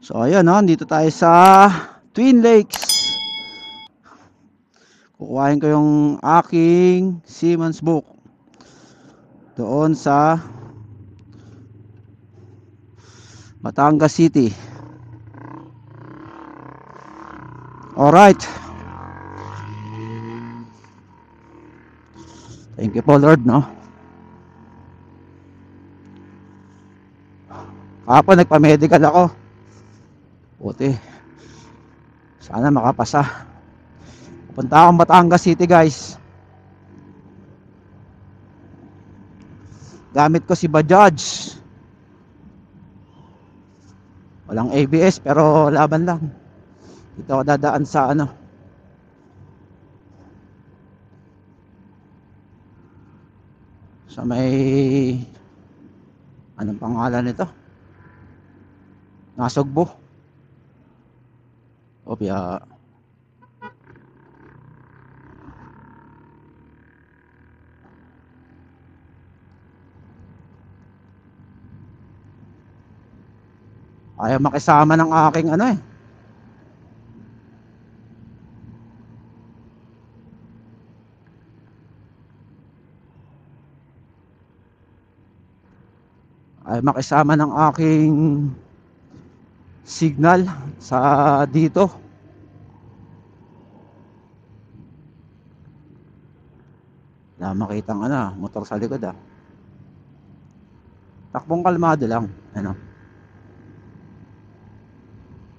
So ayan, no, dito tayo sa Twin Lakes. Kukuhain ko yung aking Siemens book doon sa Batangas City. Alright. Thank you po Lord, no. Kapag nagpa-medical ako, buti sana makapasa. Punta akong Batangas City, guys. Gamit ko si Bajaj. Walang ABS pero laban lang. Dito ako dadaan sa ano, sa may, anong pangalan nito? Nasugbo. Opya. Ayaw makisama ng aking ano eh. Ayaw makisama ng aking signal sa dito. Wala makitang ano, motor sa likod ah. Takbong kalmado lang. Ano.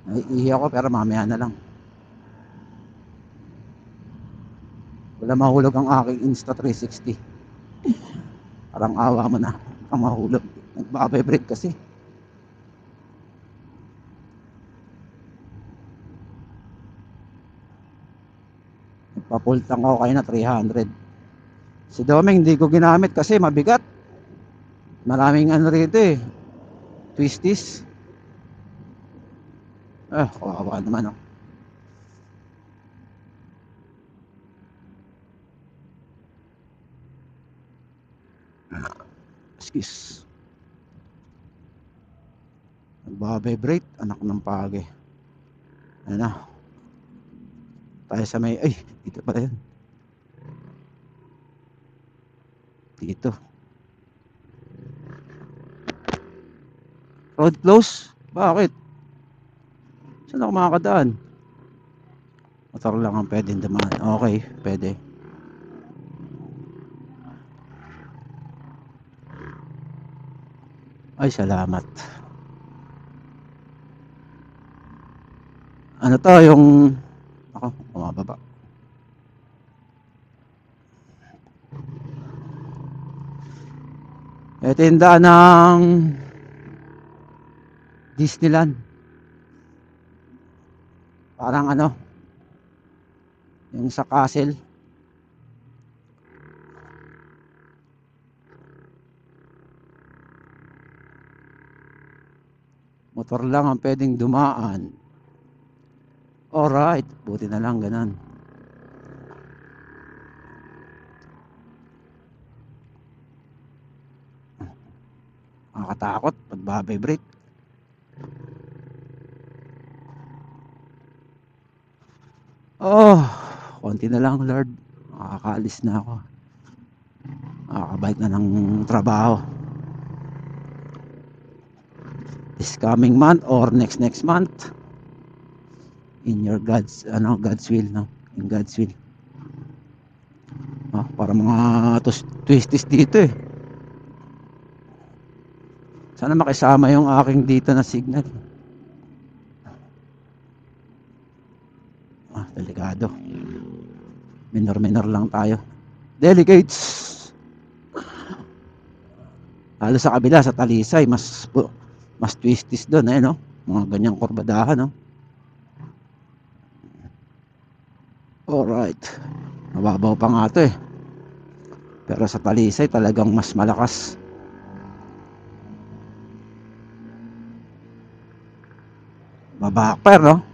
Naiihi ako pero mamaya na lang. Wala mahulog ang aking Insta360. Parang awa mo na ang mahulog. Nagbabibrate kasi. Nagpapultang ako kayo na 300. Si Domeng hindi ko ginamit kasi mabigat. Maraming ano rito eh, twisties. Kawawa naman oh. Excuse. Nagbabibrate, anak ng page. Ano na, tayo sa may, ay, dito pala yan. Dito. Road close? Bakit? Saan ako makakadaan? Motor lang ang pwedeng dumaan. Okay, pwede. Ay, salamat. Ano to, yung ako, bumababa. Ito yung daan ng Disneyland. Parang ano, yung sa castle. Motor lang ang pwedeng dumaan. Alright, buti na lang ganun. Nakakatakot pag babibrate. Konti na lang Lord, makakaalis na ako. Makakabalik na ng trabaho this coming month or next month. In your God's will, no? In God's will. Para mga twisties dito eh. Sana makisama yung aking dito na signal. Delikado. Minor lang tayo. Delicates. Lalo sa kabila, sa Talisay, mas twisties doon eh, no? Mga ganyang kurbadahan, no? Alright. Mababaw pa nga ito eh. Pero sa Talisay talagang mas malakas. Mabakper, no?